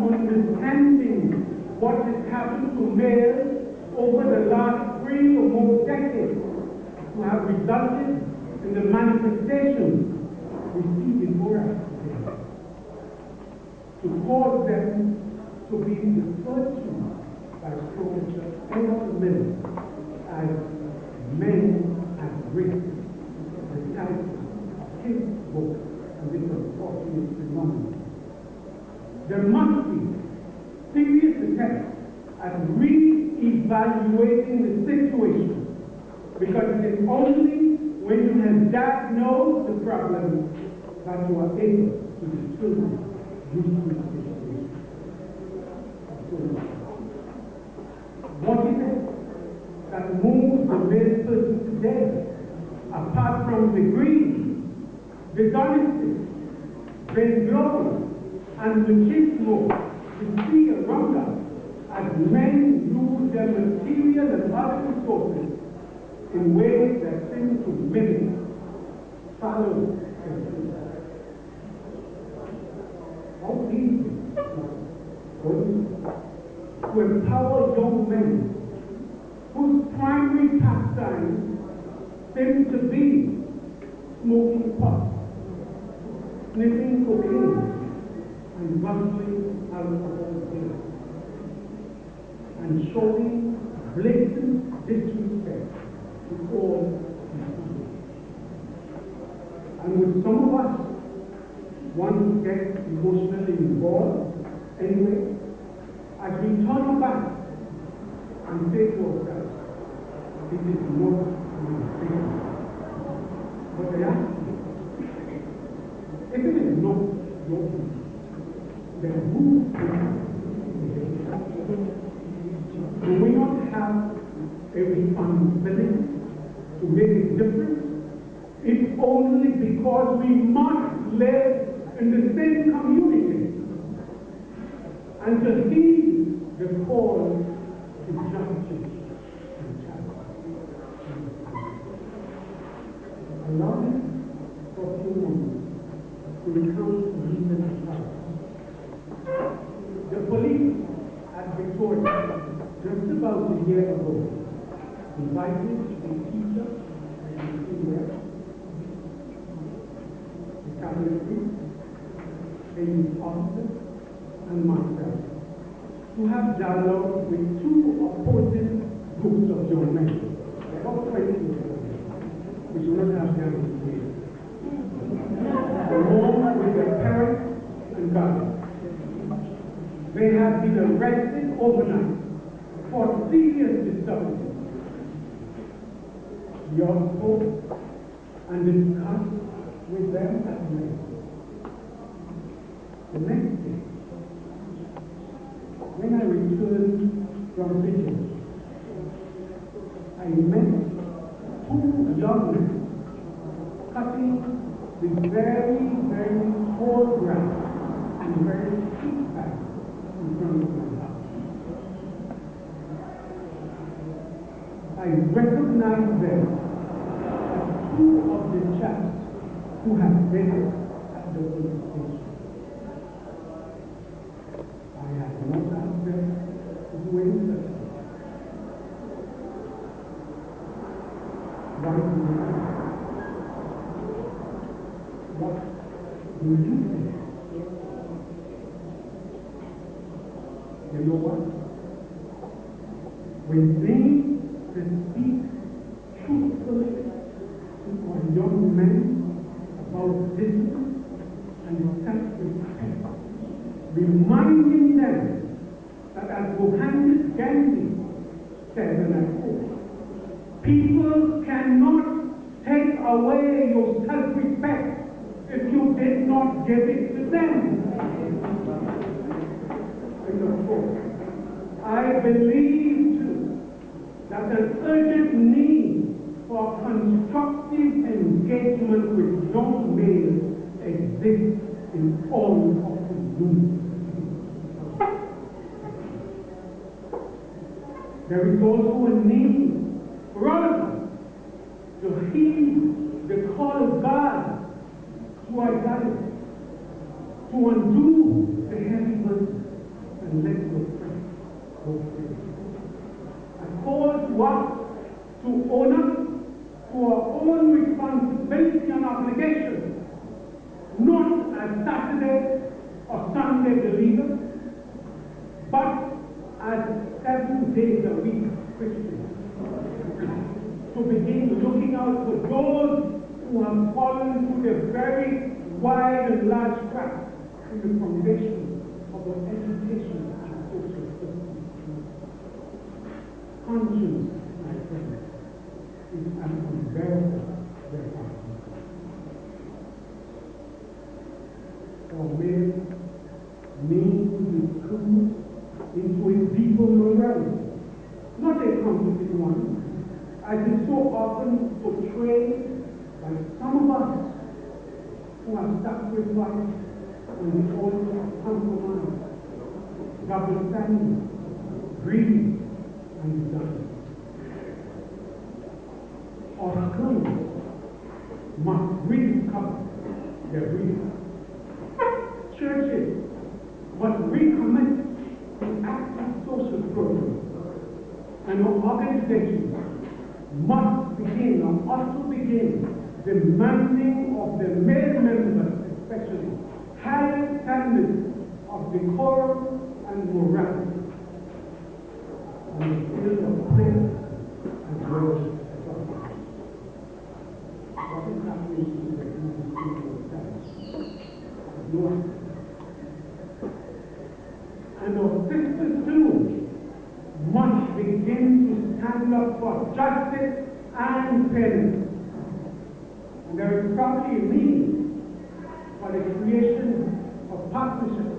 understanding what has happened to males over the last 3 or more decades to have resulted in the manifestations we see before us today, to cause them to be referred to by Professor Edward Miller as men at risk, the title of his book on this unfortunate phenomenon. There must be serious attempts at re-evaluating the situation, because it is only when you have diagnosed the problem that you are able to determine useful situation. So, what is it that moves the male person today, apart from the greed, dishonesty, vainglory, and machismo we see around us as men use their material and other resources in ways that seem to mimic follow how easy to empower young men whose primary pastimes seem to be smoking pot, sniffing cocaine, and rustling alcohol pills, and showing blatant disrespect to all people. And with some of us, one gets emotionally involved anyway, as we turn back and say to ourselves, it is not my thing. But I ask you, if it is not your thing, then who do we not have a responsibility to make a difference? If only because we must live in the same community and to heed the call to justice and charity. Allow me for a few moments to recount the recent attacks. The police at Victoria, just about a year ago, invited a teacher, a Catholic priest, a youth officer, and myself to have dialogue with 2 opposing groups of young men. About 20 years ago. We should not have them today. Along with their parents and guardians. They have been arrested overnight for serious disturbances. We all spoke and discussed with them at length. The next day, when I returned from vigil, I met 2 young men cutting the very, very tall grass and very steep path in front of my house. I recognized them as 2 of the chaps who had been at the police station. I had not asked them to do anything. Why do you think? What do you think? You know what? When they speak truthfully to our young men about discipline and self-respect, reminding them that as Mohammed Gandhi said, and I quote, people cannot take away your self-respect if you did not give it to them. And of course, I believe too that an urgent need for constructive engagement with young males exists in all of the youth. There is also a need for all of us to heed the call of God to our lives, to undo the heavy burden, to begin looking out for those who have fallen through the very wide and large cracks in the foundation of our education and social system. Conscience, my friends, is an unbearable weapon. For men means to recruit into a deeper morality, not a comforting one, as is so often portrayed by some of us who have sacrificed on the altar of compromise, double standing, greed, and desire. Our schools must rediscover their reading. Churches must recommit to active social programs, and our organizations must begin, or ought to begin, demanding of the male members especially higher standards of decorum and morality on the field of prayer and worship. What is happening to the people of God? And our sisters too must begin to stand up for justice and fairness. And there is probably a need for the creation of partnerships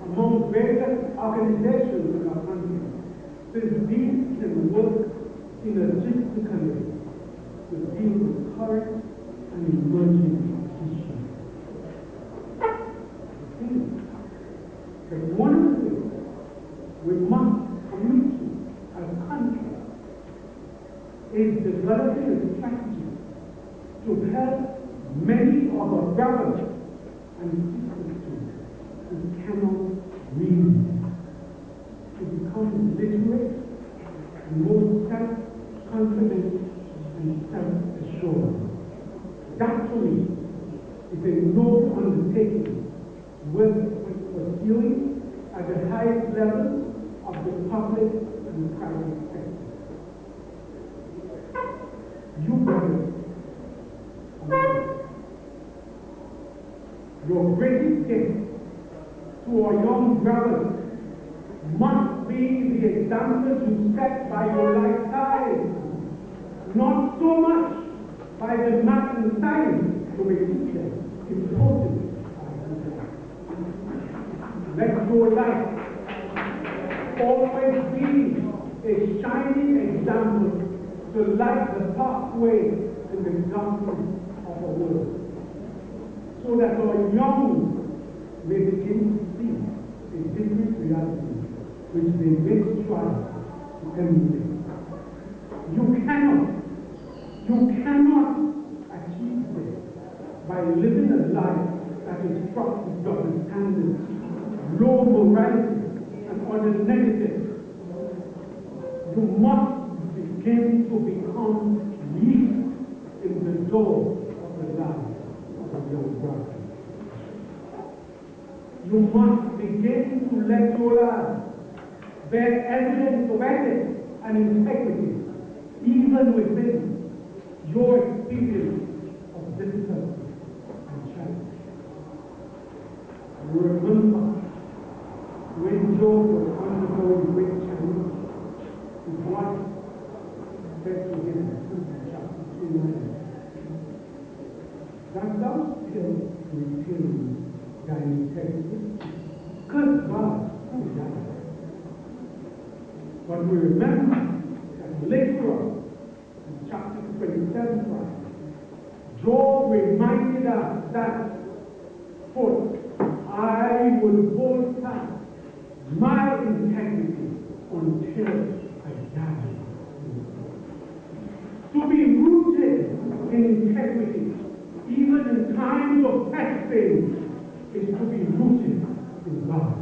among various organizations in our country, since these can work synergistically to deal with current and emerging issues. But one of the things we must commit to as a country is developing a strategy to help many of our brothers and sisters who cannot read to become literate and more self-confident and self-assured. That to me is a noble undertaking worth pursuing at the highest level of the public and private sector. You brothers, your greatest gift to our young brothers must be the example you set by your lifestyle, not so much by the math and science you may teach them, important. Let your life always be a shining example to light the pathway in the darkness of the world, so that our young may begin to see a different reality which they may strive to emulate. You cannot achieve this by living a life that is fraught with double standards, low morality, and other negatives. You must begin to become yeast in the door of the life of your brother. You must begin to let your life bear evidence of ethics and integrity, even within your experience of difficulty and challenge. You remember when Job was undergoing great challenge, his wife said to him in chapter 29, "Dost thou still retain thy integrity? Good God, who is that?" But we remember that later on, in chapter 27, Job reminded us that, quote, "I will hold fast my integrity until I die." To be rooted in integrity, even in times of testing, is to be rooted in God.